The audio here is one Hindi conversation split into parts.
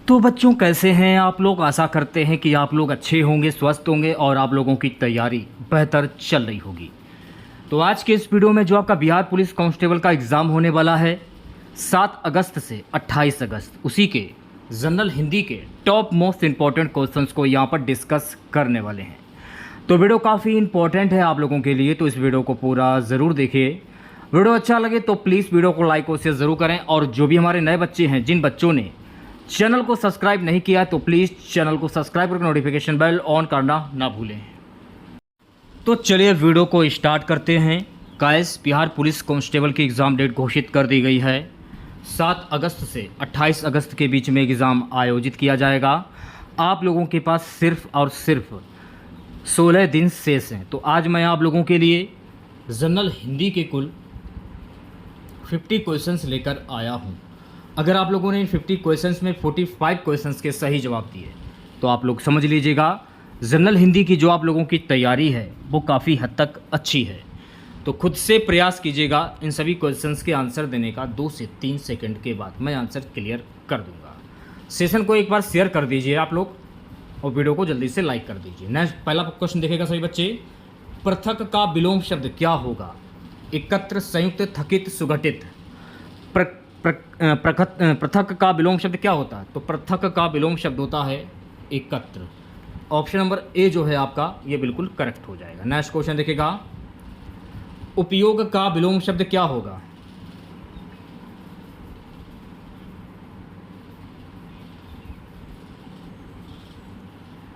तो बच्चों कैसे हैं आप लोग। आशा करते हैं कि आप लोग अच्छे होंगे, स्वस्थ होंगे और आप लोगों की तैयारी बेहतर चल रही होगी। तो आज के इस वीडियो में जो आपका बिहार पुलिस कांस्टेबल का एग्ज़ाम होने वाला है 7 अगस्त से 28 अगस्त, उसी के जनरल हिंदी के टॉप मोस्ट इम्पॉर्टेंट क्वेश्चंस को यहाँ पर डिस्कस करने वाले हैं। तो वीडियो काफ़ी इंपॉर्टेंट है आप लोगों के लिए, तो इस वीडियो को पूरा ज़रूर देखिए। वीडियो अच्छा लगे तो प्लीज़ वीडियो को लाइक और शेयर ज़रूर करें, और जो भी हमारे नए बच्चे हैं, जिन बच्चों ने चैनल को सब्सक्राइब नहीं किया है तो प्लीज़ चैनल को सब्सक्राइब करके नोटिफिकेशन बेल ऑन करना ना भूलें। तो चलिए वीडियो को स्टार्ट करते हैं। गाइस, बिहार पुलिस कांस्टेबल की एग्ज़ाम डेट घोषित कर दी गई है। 7 अगस्त से 28 अगस्त के बीच में एग्ज़ाम आयोजित किया जाएगा। आप लोगों के पास सिर्फ और सिर्फ 16 दिन शेष हैं। तो आज मैं आप लोगों के लिए जनरल हिंदी के कुल 50 क्वेश्चंस लेकर आया हूं। अगर आप लोगों ने इन 50 क्वेश्चंस में 45 क्वेश्चंस के सही जवाब दिए तो आप लोग समझ लीजिएगा जनरल हिंदी की जो आप लोगों की तैयारी है वो काफ़ी हद तक अच्छी है। तो खुद से प्रयास कीजिएगा इन सभी क्वेश्चंस के आंसर देने का। 2 से 3 सेकंड के बाद मैं आंसर क्लियर कर दूंगा। सेशन को एक बार शेयर कर दीजिए आप लोग, और वीडियो को जल्दी से लाइक कर दीजिए। नेक्स्ट पहला क्वेश्चन देखेगा सभी बच्चे। पृथक का विलोम शब्द क्या होगा? एकत्र, संयुक्त, थकित, सुगठित। पृथक का विलोम शब्द क्या होता है? तो पृथक का विलोम शब्द होता है एकत्र। ऑप्शन नंबर ए जो है आपका ये बिल्कुल करेक्ट हो जाएगा। नेक्स्ट क्वेश्चन देखिएगा। उपयोग का विलोम शब्द क्या होगा?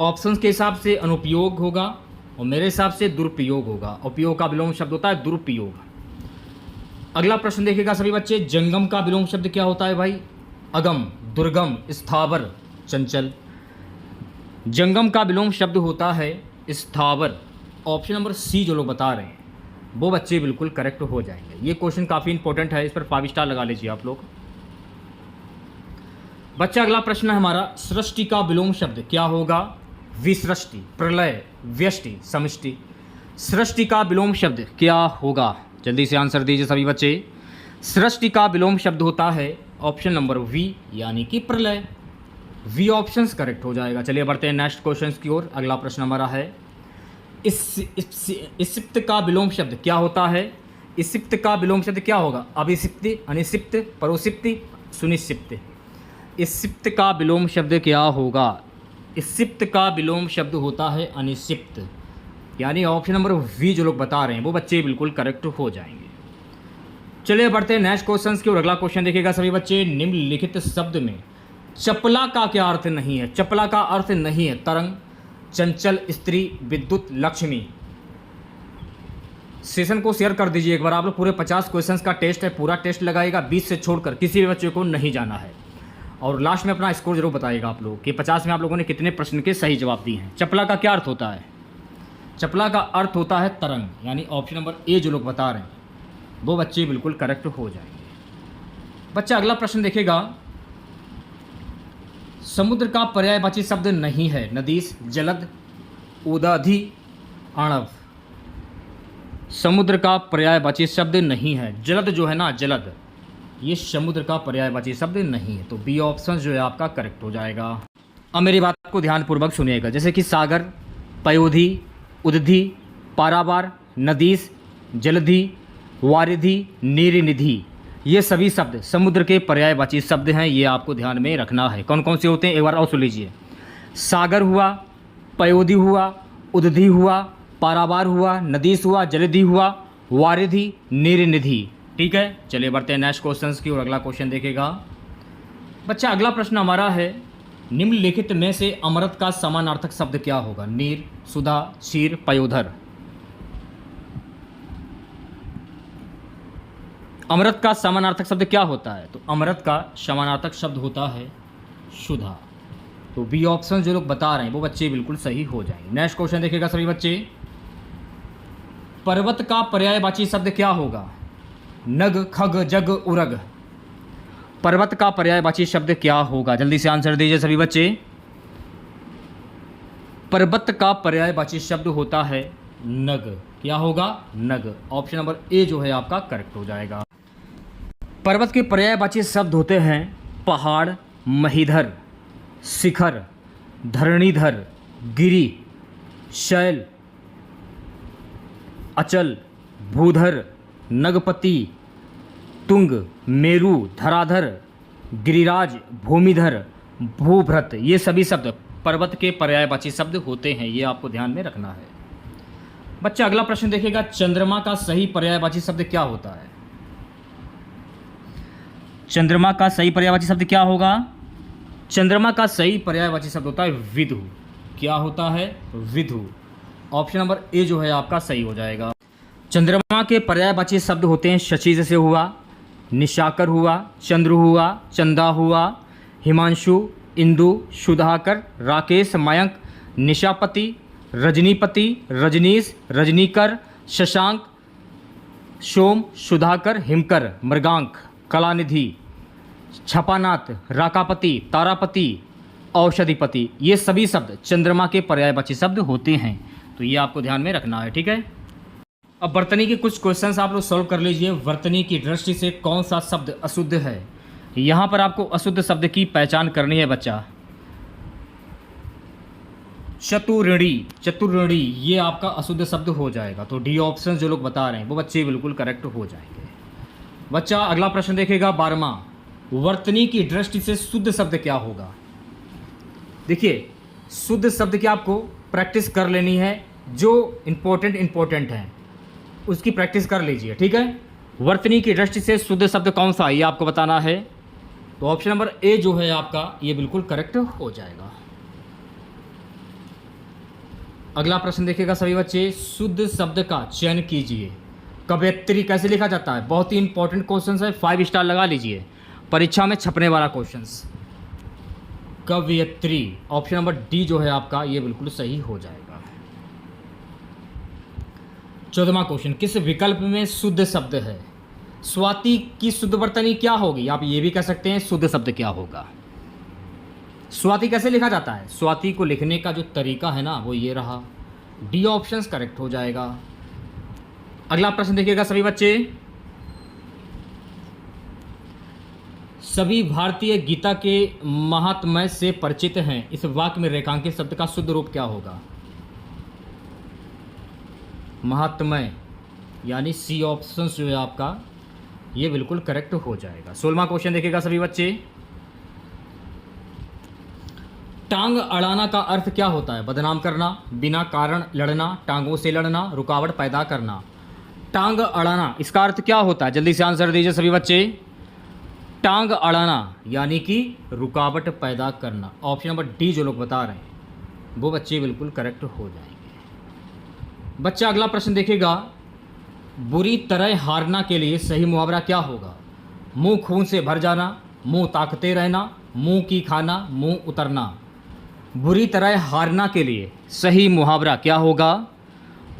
ऑप्शंस के हिसाब से अनुपयोग होगा और मेरे हिसाब से दुरुपयोग होगा। उपयोग का विलोम शब्द होता है दुरुपयोग। अगला प्रश्न देखिएगा सभी बच्चे। जंगम का विलोम शब्द क्या होता है भाई? अगम, दुर्गम, स्थावर, चंचल। जंगम का विलोम शब्द होता है स्थावर। ऑप्शन नंबर सी जो लोग बता रहे हैं वो बच्चे बिल्कुल करेक्ट हो जाएंगे। ये क्वेश्चन काफ़ी इंपॉर्टेंट है, इस पर 5 स्टार लगा लीजिए आप लोग। बच्चा अगला प्रश्न है हमारा। सृष्टि का विलोम शब्द क्या होगा? विसृष्टि, प्रलय, व्यष्टि, समष्टि। सृष्टि का विलोम शब्द क्या होगा? जल्दी से आंसर दीजिए सभी बच्चे। सृष्टि का विलोम शब्द होता है ऑप्शन नंबर वी, यानी कि प्रलय। वी ऑप्शंस करेक्ट हो जाएगा। चलिए बढ़ते हैं नेक्स्ट क्वेश्चन की ओर। अगला प्रश्न हमारा है। इसिप्त का विलोम शब्द क्या होता है? इसिप्त का विलोम शब्द क्या होगा? अभिसिप्ति, अनिसिप्त, परोसिप्ति, सुनिसिप्त। इसिप्त का विलोम शब्द क्या होगा? इसिप्त का विलोम शब्द होता है अनिसिप्त, यानी ऑप्शन नंबर वी जो लोग बता रहे हैं वो बच्चे बिल्कुल करेक्ट हो जाएंगे। चलिए बढ़ते हैं नेक्स्ट क्वेश्चन की ओर। अगला क्वेश्चन देखिएगा सभी बच्चे। निम्नलिखित शब्द में चपला का क्या अर्थ नहीं है? चपला का अर्थ नहीं है तरंग, चंचल, स्त्री, विद्युत, लक्ष्मी। सेशन को शेयर कर दीजिए एक बार आप लोग। पूरे 50 क्वेश्चंस का टेस्ट है, पूरा टेस्ट लगाएगा, 20 से छोड़कर किसी भी बच्चे को नहीं जाना है। और लास्ट में अपना स्कोर जरूर बताइएगा आप लोग कि 50 में आप लोगों ने कितने प्रश्न के सही जवाब दिए हैं। चपला का क्या अर्थ होता है? चपला का अर्थ होता है तरंग, यानी ऑप्शन नंबर ए जो लोग बता रहे हैं वो बच्चे बिल्कुल करेक्ट हो जाएंगे। बच्चा अगला प्रश्न देखेगा। समुद्र का पर्यायवाची शब्द नहीं है? नदीस, जलद, उदधि, आणव। समुद्र का पर्यायवाची शब्द नहीं है। जलद जो है ना, जलद, ये समुद्र का पर्यायवाची शब्द नहीं है। तो बी ऑप्शन जो है आपका करेक्ट हो जाएगा। अब मेरी बात को ध्यानपूर्वक सुनिएगा। जैसे कि सागर, पयोधि, उदधि, पारावार, नदीस, जलधि, वारिधि, नीरनिधि, ये सभी शब्द समुद्र के पर्यायवाची शब्द हैं। ये आपको ध्यान में रखना है। कौन कौन से होते हैं एक बार और सुन लीजिए। सागर हुआ, पयोधि हुआ, उदधि हुआ, पारावार हुआ, नदीस हुआ, जलधि हुआ, वारिधि, नीरनिधि। ठीक है, चलिए बढ़ते हैं नेक्स्ट क्वेश्चन की और। अगला क्वेश्चन देखेगा बच्चा। अगला प्रश्न हमारा है। निम्नलिखित में से अमृत का समानार्थक शब्द क्या होगा? नीर, सुधा, क्षीर, पयोधर। अमृत का समानार्थक शब्द क्या होता है? तो अमृत का समानार्थक शब्द होता है सुधा। तो बी ऑप्शन जो लोग बता रहे हैं वो बच्चे बिल्कुल सही हो जाएंगे। नेक्स्ट क्वेश्चन देखिएगा सभी बच्चे। पर्वत का पर्यायवाची शब्द क्या होगा? नग, खग, जग, उरग। पर्वत का पर्यायवाची शब्द क्या होगा? जल्दी से आंसर दीजिए सभी बच्चे। पर्वत का पर्यायवाची शब्द होता है नग। क्या होगा? नग। ऑप्शन नंबर ए जो है आपका करेक्ट हो जाएगा। पर्वत के पर्यायवाची शब्द होते हैं पहाड़, महीधर, शिखर, धरणीधर, गिरि, शैल, अचल, भूधर, नगपति, तुंग, मेरु, धराधर, गिरिराज, भूमिधर, भूभृत, ये सभी शब्द पर्वत के पर्यायवाची शब्द होते हैं, ये आपको ध्यान में रखना है। बच्चा अगला प्रश्न देखिएगा, चंद्रमा का सही पर्यायवाची शब्द क्या होता है? चंद्रमा का सही पर्यायवाची शब्द क्या होगा? चंद्रमा का सही पर्यायवाची शब्द होता है विधु। क्या होता है? विधु। ऑप्शन नंबर ए जो है आपका सही हो जाएगा। चंद्रमा के पर्यायवाची शब्द होते हैं शशि जैसे हुआ, निशाकर हुआ, चंद्र हुआ, चंदा हुआ, हिमांशु, इंदु, सुधाकर, राकेश, मयंक, निशापति, रजनीपति, रजनीश, रजनीकर, शशांक, सोम, सुधाकर, हिमकर, मृगांक, कलानिधि, छपानाथ, राकापति, तारापति, औषधिपति, ये सभी शब्द चंद्रमा के पर्यायवाची शब्द होते हैं, तो ये आपको ध्यान में रखना है। ठीक है, अब वर्तनी के कुछ क्वेश्चंस आप लोग सॉल्व कर लीजिए। वर्तनी की दृष्टि से कौन सा शब्द अशुद्ध है? यहाँ पर आपको अशुद्ध शब्द की पहचान करनी है बच्चा। चतुर्णी, चतुर्णी ये आपका अशुद्ध शब्द हो जाएगा, तो डी ऑप्शन जो लोग बता रहे हैं वो बच्चे बिल्कुल करेक्ट हो जाएंगे। बच्चा अगला प्रश्न देखेगा 12वां, वर्तनी की दृष्टि से शुद्ध शब्द क्या होगा? देखिए, शुद्ध शब्द की आपको प्रैक्टिस कर लेनी है, जो इम्पोर्टेंट है उसकी प्रैक्टिस कर लीजिए। ठीक है, वर्तनी की दृष्टि से शुद्ध शब्द कौन सा है ये आपको बताना है, तो ऑप्शन नंबर ए जो है आपका ये बिल्कुल करेक्ट हो जाएगा। अगला प्रश्न देखिएगा सभी बच्चे, शुद्ध शब्द का चयन कीजिए। कवयित्री कैसे लिखा जाता है? बहुत ही इंपॉर्टेंट क्वेश्चन है, 5 स्टार लगा लीजिए, परीक्षा में छपने वाला क्वेश्चन। कवयित्री, ऑप्शन नंबर डी जो है आपका ये बिल्कुल सही हो जाएगा। 14वां क्वेश्चन, किस विकल्प में शुद्ध शब्द है? स्वाति की शुद्ध वर्तनी क्या होगी? आप ये भी कह सकते हैं शुद्ध शब्द क्या होगा। स्वाति कैसे लिखा जाता है? स्वाति को लिखने का जो तरीका है ना वो ये रहा, डी ऑप्शन करेक्ट हो जाएगा। अगला प्रश्न देखिएगा सभी बच्चे, सभी भारतीय गीता के महात्म्य से परिचित हैं, इस वाक्य में रेखांकित शब्द का शुद्ध रूप क्या होगा? महात्म्य यानी सी ऑप्शन जो है आपका ये बिल्कुल करेक्ट हो जाएगा। 16वां क्वेश्चन देखिएगा सभी बच्चे, टांग अड़ाना का अर्थ क्या होता है? बदनाम करना, बिना कारण लड़ना, टांगों से लड़ना, रुकावट पैदा करना। टांग अड़ाना इसका अर्थ क्या होता है? जल्दी से आंसर दीजिए सभी बच्चे। टांग अड़ाना यानी कि रुकावट पैदा करना। ऑप्शन नंबर डी जो लोग बता रहे हैं वो बच्चे बिल्कुल करेक्ट हो जाएंगे। बच्चा अगला प्रश्न देखेगा, बुरी तरह हारना के लिए सही मुहावरा क्या होगा? मुंह खून से भर जाना, मुंह ताकते रहना, मुंह की खाना, मुंह उतरना। बुरी तरह हारना के लिए सही मुहावरा क्या होगा?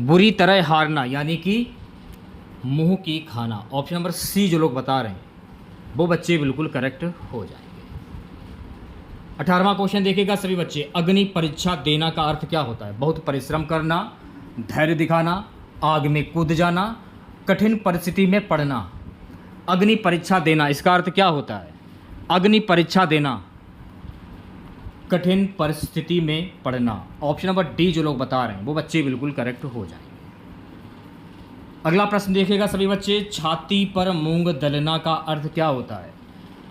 बुरी तरह हारना यानी कि मुंह की खाना। ऑप्शन नंबर सी जो लोग बता रहे हैं वो बच्चे बिल्कुल करेक्ट हो जाएंगे। 18वां क्वेश्चन देखिएगा सभी बच्चे, अग्नि परीक्षा देना का अर्थ क्या होता है? बहुत परिश्रम करना, धैर्य दिखाना, आग में कूद जाना, कठिन परिस्थिति में पड़ना। अग्नि परीक्षा देना इसका अर्थ क्या होता है? अग्नि परीक्षा देना, कठिन परिस्थिति में पड़ना। ऑप्शन नंबर डी जो लोग बता रहे हैं वो बच्चे बिल्कुल करेक्ट हो जाएंगे। अगला प्रश्न देखिएगा सभी बच्चे, छाती पर मूंग दलना का अर्थ क्या होता है?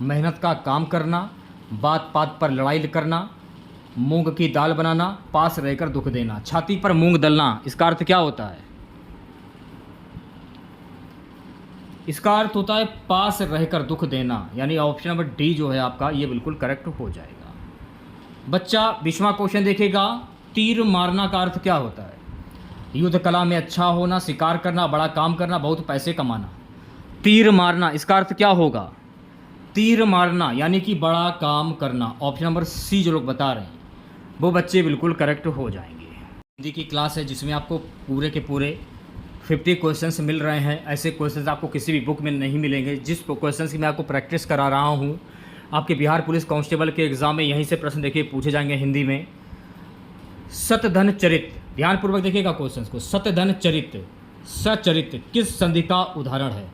मेहनत का काम करना, बात बात पर लड़ाई करना, मूंग की दाल बनाना, पास रहकर दुख देना। छाती पर मूंग दलना इसका अर्थ क्या होता है? इसका अर्थ होता है पास रहकर दुख देना, यानी ऑप्शन नंबर डी जो है आपका ये बिल्कुल करेक्ट हो जाएगा। बच्चा 20वां क्वेश्चन देखेगा, तीर मारना का अर्थ क्या होता है? युद्ध कला में अच्छा होना, शिकार करना, बड़ा काम करना, बहुत पैसे कमाना। तीर मारना इसका अर्थ क्या होगा? तीर मारना यानी कि बड़ा काम करना। ऑप्शन नंबर सी जो लोग बता रहे हैं वो बच्चे बिल्कुल करेक्ट हो जाएंगे। हिंदी की क्लास है जिसमें आपको पूरे के पूरे 50 क्वेश्चंस मिल रहे हैं। ऐसे क्वेश्चंस आपको किसी भी बुक में नहीं मिलेंगे। जिस क्वेश्चंस की मैं आपको प्रैक्टिस करा रहा हूँ, आपके बिहार पुलिस कांस्टेबल के एग्ज़ाम में यहीं से प्रश्न देखिए पूछे जाएंगे हिंदी में। सतधन चरित, ध्यानपूर्वक देखिएगा क्वेश्चन को। सतधन चरित, सचरित किस संधि का उदाहरण है?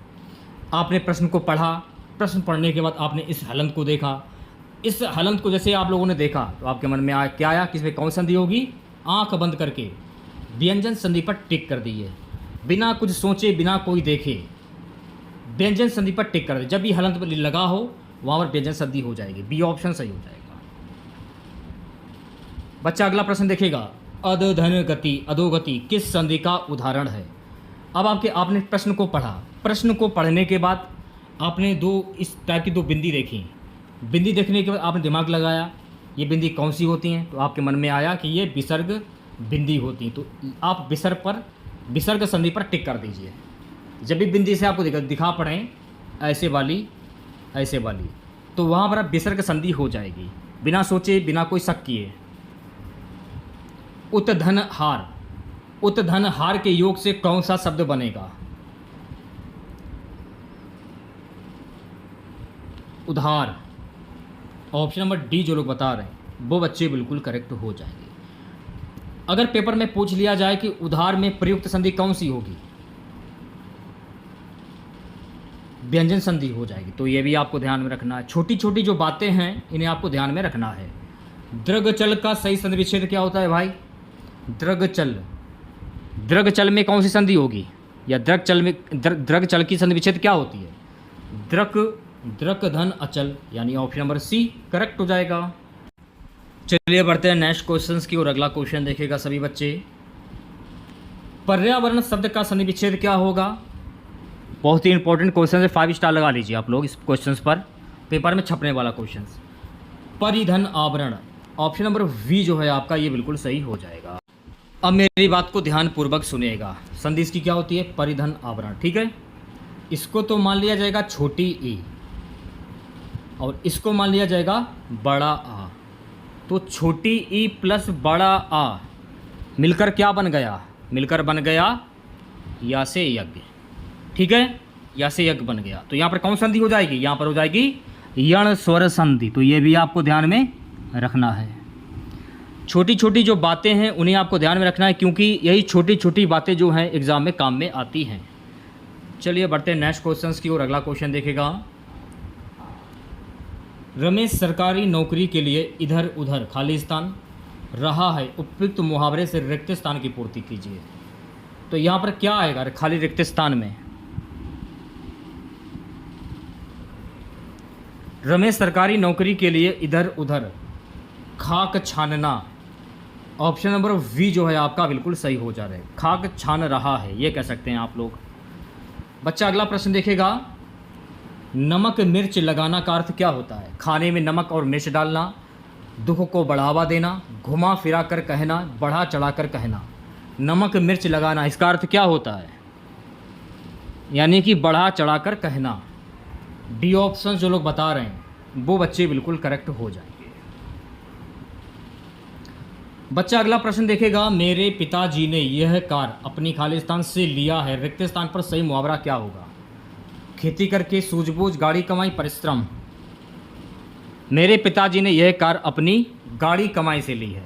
आपने प्रश्न को पढ़ा, प्रश्न पढ़ने के बाद आपने इस हलंत को देखा, इस हलंत को जैसे आप लोगों ने देखा तो आपके मन में क्या आया कि इसमें कौन संधि होगी? आंख बंद करके व्यंजन संधि पर टिक कर दीजिए, बिना कुछ सोचे, बिना कोई देखे व्यंजन संधि पर टिक कर दे। जब भी हलंत पर लगा हो वहाँ पर व्यंजन संधि हो जाएगी। बी ऑप्शन सही हो जाएगा। बच्चा अगला प्रश्न देखेगा, अधधन गति अधोगति किस संधि का उदाहरण है? अब आपने प्रश्न को पढ़ा। प्रश्न को पढ़ने के बाद आपने इस टाइप की दो बिंदी देखी। बिंदी देखने के बाद आपने दिमाग लगाया ये बिंदी कौन सी होती हैं, तो आपके मन में आया कि ये विसर्ग बिंदी होती। तो आप विसर्ग संधि पर टिक कर दीजिए। जब भी बिंदी से आपको दिखा पड़े ऐसे वाली, तो वहाँ पर विसर्ग संधि हो जाएगी, बिना सोचे, बिना कोई शक किए। उत्धन हार के योग से कौन सा शब्द बनेगा? उधार। ऑप्शन नंबर डी जो लोग बता रहे हैं वो बच्चे बिल्कुल करेक्ट हो जाएंगे। अगर पेपर में पूछ लिया जाए कि उधार में प्रयुक्त संधि कौन सी होगी, व्यंजन संधि हो जाएगी। तो ये भी आपको ध्यान में रखना है। छोटी छोटी जो बातें हैं इन्हें आपको ध्यान में रखना है। दृगचल का सही संधि विच्छेद क्या होता है भाई? दृगचल में कौन सी संधि होगी, या दृगचल की संधि विच्छेद क्या होती है? द्रक धन अचल, यानी ऑप्शन नंबर सी करेक्ट हो जाएगा। चलिए बढ़ते हैं नेक्स्ट क्वेश्चंस की ओर। अगला क्वेश्चन देखेगा सभी बच्चे, पर्यावरण शब्द का संधि विच्छेद क्या होगा? बहुत ही इंपॉर्टेंट क्वेश्चन है, 5 स्टार लगा लीजिए आप लोग इस क्वेश्चंस पर, पेपर में छपने वाला क्वेश्चन। परिधन आवरण, ऑप्शन नंबर वी जो है आपका ये बिल्कुल सही हो जाएगा। अब मेरी बात को ध्यानपूर्वक सुनिएगा। संधि इसकी क्या होती है? परिधन आवरण, ठीक है। इसको तो मान लिया जाएगा छोटी ई और इसको मान लिया जाएगा बड़ा आ। तो छोटी ई प्लस बड़ा आ मिलकर क्या बन गया? मिलकर बन गया या से यज्ञ, ठीक है, या से यज्ञ बन गया। तो यहाँ पर कौन संधि हो जाएगी? यहाँ पर हो जाएगी यण स्वर संधि। तो ये भी आपको ध्यान में रखना है। छोटी छोटी जो बातें हैं उन्हें आपको ध्यान में रखना है, क्योंकि यही छोटी छोटी बातें जो हैं एग्ज़ाम में काम में आती हैं। चलिए बढ़ते हैं नेक्स्ट क्वेश्चंस की ओर। अगला क्वेश्चन देखेगा, रमेश सरकारी नौकरी के लिए इधर उधर खाली स्थान रहा है, उपयुक्त मुहावरे से रिक्त स्थान की पूर्ति कीजिए। तो यहाँ पर क्या आएगा खाली रिक्त स्थान में? रमेश सरकारी नौकरी के लिए इधर उधर खाक छानना, ऑप्शन नंबर वी जो है आपका बिल्कुल सही हो जा रहा है। खाक छान रहा है ये कह सकते हैं आप लोग। बच्चा अगला प्रश्न देखेगा, नमक मिर्च लगाना का अर्थ क्या होता है? खाने में नमक और मिर्च डालना, दुख को बढ़ावा देना, घुमा फिरा कर कहना, बढ़ा चढ़ा कर कहना। नमक मिर्च लगाना इसका अर्थ क्या होता है? यानी कि बढ़ा चढ़ा कर कहना। डी ऑप्शन जो लोग बता रहे हैं वो बच्चे बिल्कुल करेक्ट हो जाएंगे। बच्चा अगला प्रश्न देखेगा, मेरे पिताजी ने यह कार अपनी खाली स्थान से लिया है, रिक्त स्थान पर सही मुहावरा क्या होगा? खेती करके, सूझबूझ, गाड़ी कमाई, परिश्रम। मेरे पिताजी ने यह कार अपनी गाड़ी कमाई से ली है,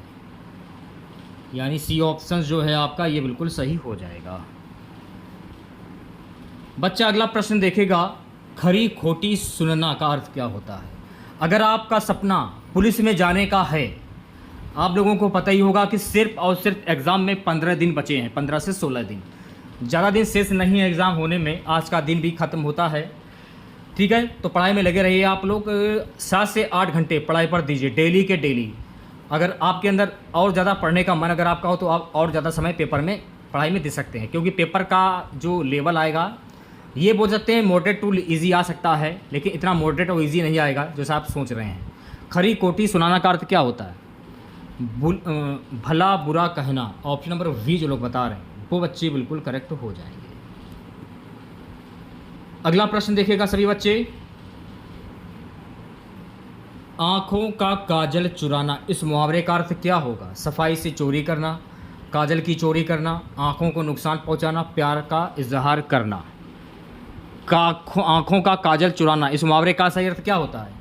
यानी सी ऑप्शन जो है आपका ये बिल्कुल सही हो जाएगा। बच्चा अगला प्रश्न देखेगा, खरी खोटी सुनना का अर्थ क्या होता है? अगर आपका सपना पुलिस में जाने का है, आप लोगों को पता ही होगा कि सिर्फ और सिर्फ एग्ज़ाम में 15 दिन बचे हैं, 15 से 16 दिन, ज़्यादा दिन शेष नहीं है एग्ज़ाम होने में। आज का दिन भी ख़त्म होता है, ठीक है। तो पढ़ाई में लगे रहिए आप लोग। 7 से 8 घंटे पढ़ाई पर दीजिए डेली के डेली। अगर आपके अंदर और ज़्यादा पढ़ने का मन अगर आपका हो तो आप और ज़्यादा समय पेपर में पढ़ाई में दे सकते हैं, क्योंकि पेपर का जो लेवल आएगा ये बोल सकते हैं मॉडरेट टू ईजी आ सकता है, लेकिन इतना मॉडरेट और ईजी नहीं आएगा जैसा आप सोच रहे हैं। खरी खोटी सुनाना का अर्थ क्या होता है? भला बुरा कहना, ऑप्शन नंबर वी जो लोग बता रहे हैं वो बच्चे बिल्कुल करेक्ट हो जाएंगे। अगला प्रश्न देखेगा सभी बच्चे, आंखों का काजल चुराना, इस मुहावरे का अर्थ क्या होगा? सफाई से चोरी करना, काजल की चोरी करना, आंखों को नुकसान पहुंचाना, प्यार का इजहार करना। आंखों का काजल चुराना, इस मुहावरे का सही अर्थ क्या होता है?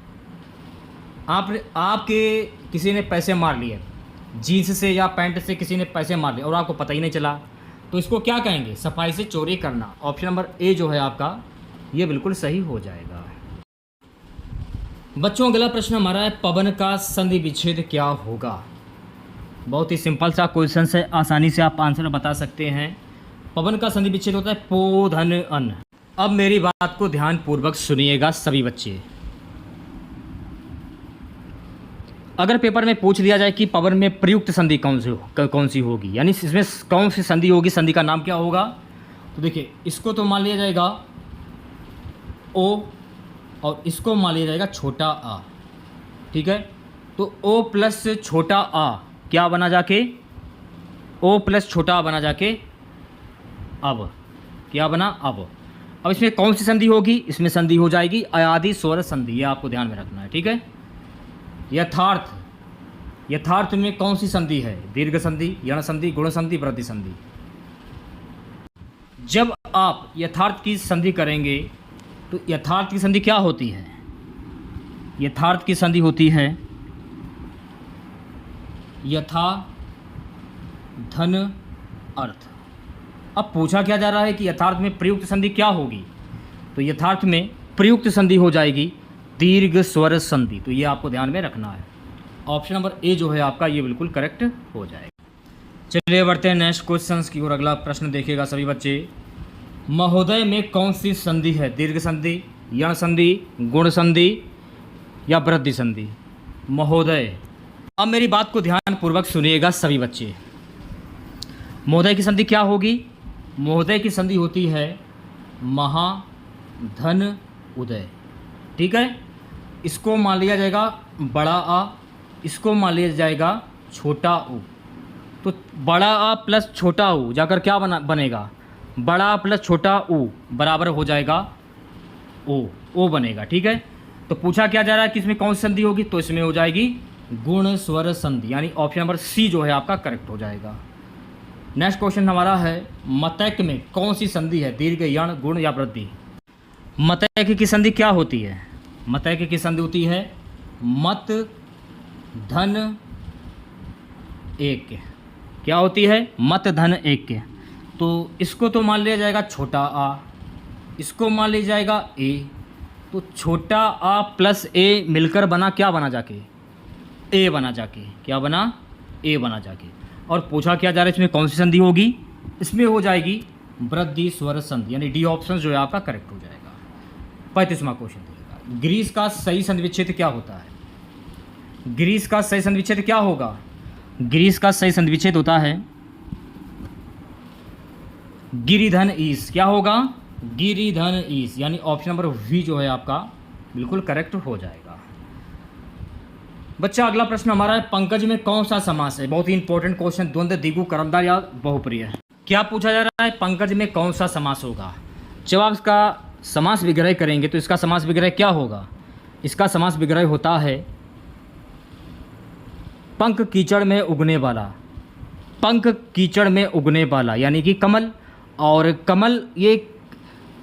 आपके किसी ने पैसे मार लिए, जीन्स से या पैंट से किसी ने पैसे मार लिए और आपको पता ही नहीं चला, तो इसको क्या कहेंगे? सफाई से चोरी करना। ऑप्शन नंबर ए जो है आपका ये बिल्कुल सही हो जाएगा। बच्चों अगला प्रश्न हमारा है, पवन का संधि विच्छेद क्या होगा। बहुत ही सिंपल सा क्वेश्चन है, आसानी से आप आंसर बता सकते हैं। पवन का संधि विच्छेद होता है पो धन अन। अब मेरी बात को ध्यान पूर्वक सुनिएगा सभी बच्चे। अगर पेपर में पूछ लिया जाए कि पवन में प्रयुक्त संधि कौन सी होगी, यानी इसमें कौन सी संधि होगी, संधि का नाम क्या होगा, तो देखिए इसको तो मान लिया जाएगा ओ और इसको मान लिया जाएगा छोटा आ। ठीक है, तो ओ प्लस छोटा आ क्या बना जाके, ओ प्लस छोटा आ बना जाके अब क्या बना अब। अब इसमें कौन सी संधि होगी, इसमें संधि हो जाएगी अयादि स्वर संधि, ये आपको ध्यान में रखना है। ठीक है, यथार्थ में कौन सी संधि है, दीर्घ संधि, यण संधि, गुण संधि, वृद्धि संधि। जब आप यथार्थ की संधि करेंगे तो यथार्थ की संधि क्या होती है, यथार्थ की संधि होती है यथा धन अर्थ। अब पूछा क्या जा रहा है कि यथार्थ में प्रयुक्त संधि क्या होगी, तो यथार्थ में प्रयुक्त संधि हो जाएगी दीर्घ स्वर संधि। तो ये आपको ध्यान में रखना है। ऑप्शन नंबर ए जो है आपका ये बिल्कुल करेक्ट हो जाएगा। चलिए बढ़ते हैं नेक्स्ट क्वेश्चंस की ओर। अगला प्रश्न देखिएगा सभी बच्चे, महोदय में कौन सी संधि है, दीर्घ संधि, यण संधि, गुण संधि या वृद्धि संधि। महोदय, अब मेरी बात को ध्यान पूर्वक सुनिएगा सभी बच्चे। महोदय की संधि क्या होगी, महोदय की संधि होती है महा धन उदय। ठीक है, इसको मान लिया जाएगा बड़ा आ, इसको मान लिया जाएगा छोटा ऊ। तो बड़ा आ प्लस छोटा ऊ जाकर क्या बनेगा, बड़ा प्लस छोटा ऊ बराबर हो जाएगा ओ बनेगा। ठीक है, तो पूछा क्या जा रहा है कि इसमें कौन सी संधि होगी, तो इसमें हो जाएगी गुण स्वर संधि, यानी ऑप्शन नंबर सी जो है आपका करेक्ट हो जाएगा। नेक्स्ट क्वेश्चन हमारा है, मतैक्य में कौन सी संधि है, दीर्घ, यण, गुण या वृद्धि। मतैक्य की संधि क्या होती है, मतैक्य की संधि होती है मत धन एक। क्या होती है, मत धन एक। तो इसको तो मान लिया जाएगा छोटा आ, इसको मान लिया जाएगा ए। तो छोटा आ प्लस ए मिलकर बना क्या बना जाके, ए बना जाके, क्या बना, ए बना जाके। और पूछा क्या जा रहा है इसमें कौन सी संधि होगी, इसमें हो जाएगी वृद्धि स्वर संधि, यानी डी ऑप्शन जो है आपका करेक्ट हो जाएगा। 35वां क्वेश्चन देखिएगा, ग्रीस का सही संधि विच्छेद क्या होता है। ग्रीस का सही संधि विच्छेद क्या होगा, ग्रीस का सही संधि विच्छेद होता है गिरिधन ईस। क्या होगा, गिरिधन ईस, यानी ऑप्शन नंबर वी जो है आपका बिल्कुल करेक्ट हो जाएगा। बच्चा अगला प्रश्न हमारा है, पंकज में कौन सा समास है। बहुत ही इंपॉर्टेंट क्वेश्चन, द्वंद्व, द्विगु, कर्मधार या बहुप्रिय। क्या पूछा जा रहा है, पंकज में कौन सा समास होगा। जब आप इसका समास विग्रह करेंगे तो इसका समास विग्रह क्या होगा, इसका समास विग्रह होता है पंख कीचड़ में उगने वाला, पंख कीचड़ में उगने वाला, यानी कि कमल। और कमल ये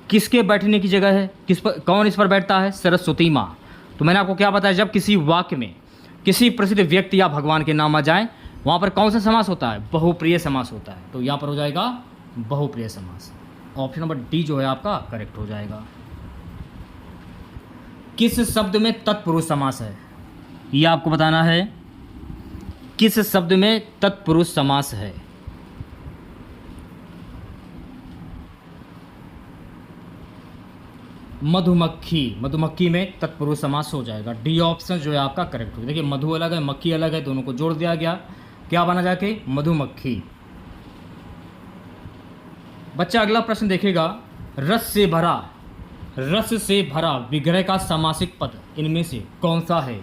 किसके बैठने की जगह है, किस पर, कौन इस पर बैठता है, सरस्वती माँ। तो मैंने आपको क्या बताया, जब किसी वाक्य में किसी प्रसिद्ध व्यक्ति या भगवान के नाम आ जाए वहाँ पर कौन सा समास होता है, बहुप्रिय समास होता है। तो यहाँ पर हो जाएगा बहुप्रिय समास। ऑप्शन नंबर डी जो है आपका करेक्ट हो जाएगा। किस शब्द में तत्पुरुष समास है, ये आपको बताना है, किस शब्द में तत्पुरुष समास है। मधुमक्खी, मधुमक्खी में तत्पुरुष समास हो जाएगा। डी ऑप्शन जो है आपका करेक्ट हो। देखिए मधु अलग है, मक्खी अलग है, दोनों को जोड़ दिया गया, क्या बना जाके, मधुमक्खी। बच्चा अगला प्रश्न देखेगा, रस से भरा, रस से भरा विग्रह का समासिक पद इनमें से कौन सा है।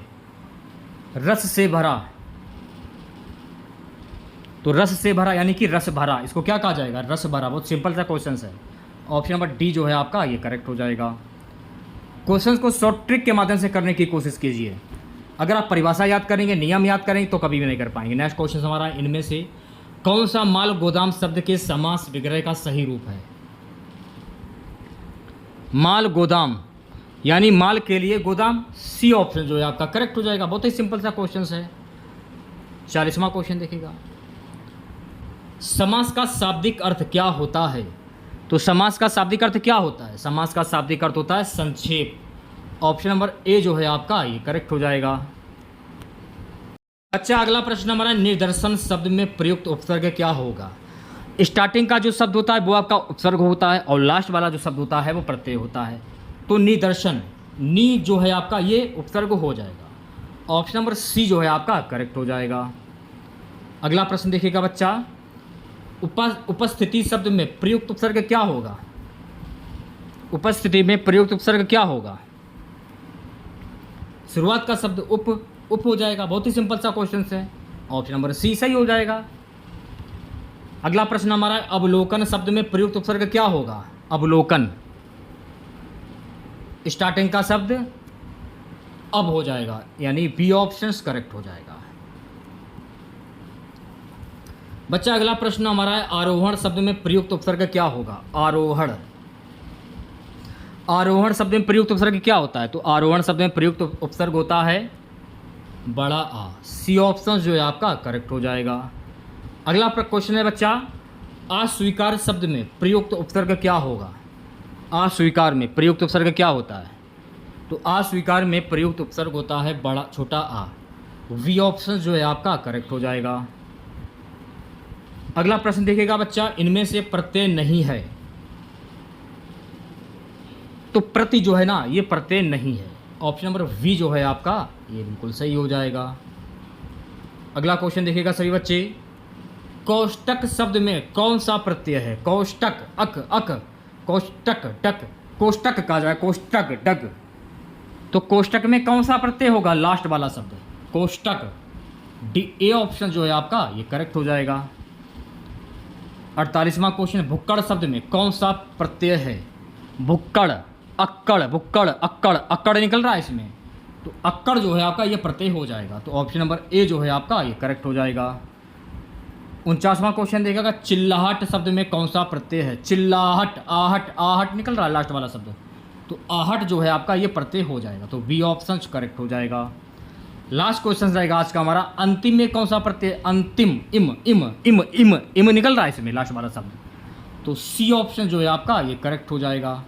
रस से भरा, तो रस से भरा यानी कि रस भरा, इसको क्या कहा जाएगा, रस भरा। बहुत सिंपल सा क्वेश्चन है। ऑप्शन नंबर डी जो है आपका ये करेक्ट हो जाएगा। क्वेश्चंस को शॉर्ट ट्रिक के माध्यम से करने की कोशिश कीजिए। अगर आप परिभाषा याद करेंगे, नियम याद करेंगे तो कभी भी नहीं कर पाएंगे। नेक्स्ट क्वेश्चन हमारा, इनमें से कौन सा माल गोदाम शब्द के समास विग्रह का सही रूप है। माल गोदाम यानी माल के लिए गोदाम, सी ऑप्शन जो है आपका करेक्ट हो जाएगा। बहुत ही सिंपल सा क्वेश्चन है। 40वां क्वेश्चन देखिएगा, समास का शाब्दिक अर्थ क्या होता है। तो समास का शाब्दिक अर्थ क्या होता है, समास का शाब्दिक अर्थ होता है संक्षेप। ऑप्शन नंबर ए जो है आपका ये करेक्ट हो जाएगा। अच्छा, अगला प्रश्न हमारा, निदर्शन शब्द में प्रयुक्त उपसर्ग क्या होगा। स्टार्टिंग का जो शब्द होता है वो आपका उपसर्ग होता है और लास्ट वाला जो शब्द होता है वो प्रत्यय होता है। तो निदर्शन, नी जो है आपका ये उपसर्ग हो जाएगा। ऑप्शन नंबर सी जो है आपका करेक्ट हो जाएगा। अगला प्रश्न देखिएगा बच्चा, उपस्थिति शब्द में प्रयुक्त उपसर्ग क्या होगा। उपस्थिति में प्रयुक्त उपसर्ग क्या होगा। शुरुआत का शब्द उप हो जाएगा। बहुत ही सिंपल सा क्वेश्चन है। ऑप्शन नंबर सी सही हो जाएगा। अगला प्रश्न हमारा, अवलोकन शब्द में प्रयुक्त उपसर्ग क्या होगा। अवलोकन, स्टार्टिंग का शब्द अब हो जाएगा, यानी बी ऑप्शन करेक्ट हो जाएगा। बच्चा अगला प्रश्न हमारा है, आरोहण शब्द में प्रयुक्त उपसर्ग क्या होगा। आरोहण, आरोहण शब्द में प्रयुक्त उपसर्ग क्या होता है। तो आरोहण शब्द में प्रयुक्त उपसर्ग होता है बड़ा आ। सी ऑप्शन जो है आपका करेक्ट हो जाएगा। अगला क्वेश्चन है बच्चा, अस्वीकार शब्द में प्रयुक्त उपसर्ग क्या होगा। अस्वीकार में प्रयुक्त उपसर्ग क्या होता है। तो अस्वीकार में प्रयुक्त उपसर्ग होता है बड़ा छोटा आ। वी ऑप्शन जो है आपका करेक्ट हो जाएगा। अगला प्रश्न देखिएगा बच्चा, इनमें से प्रत्यय नहीं है। तो प्रति जो है ना ये प्रत्यय नहीं है। ऑप्शन नंबर वी जो है आपका ये बिल्कुल सही हो जाएगा। अगला क्वेश्चन देखिएगा सभी बच्चे, कोष्टक शब्द में कौन सा प्रत्यय है। कोष्टक, अक, कोष्टक डक, कोष्टक कहा जाए, कोष्टक डक। तो कोष्टक में कौन सा प्रत्यय होगा। लास्ट वाला शब्द कोष्टक। डी ए ऑप्शन जो है आपका ये करेक्ट हो जाएगा। 48वां क्वेश्चन, भुक्कड़ शब्द में कौन सा प्रत्यय है। भुक्कड़, अक्कड़, भुक्कड़, अक्कड़, अक्कड़ निकल रहा है इसमें। तो अक्कड़ जो है आपका ये प्रत्यय हो जाएगा। तो ऑप्शन नंबर ए जो है आपका ये करेक्ट हो जाएगा। 49वां क्वेश्चन देखिएगा, चिल्लाहट शब्द में कौन सा प्रत्यय है। चिल्लाहट, आहट, आहट निकल रहा है लास्ट वाला शब्द। तो आहट जो है आपका ये प्रत्यय हो जाएगा। तो बी ऑप्शन करेक्ट हो जाएगा। लास्ट क्वेश्चन रहेगा आज का हमारा, अंतिम में कौन सा प्रत्यय। अंतिम, इम, इम, इम, इम, इम निकल रहा है इसमें लास्ट वाला शब्द। तो सी ऑप्शन जो है आपका ये करेक्ट हो जाएगा।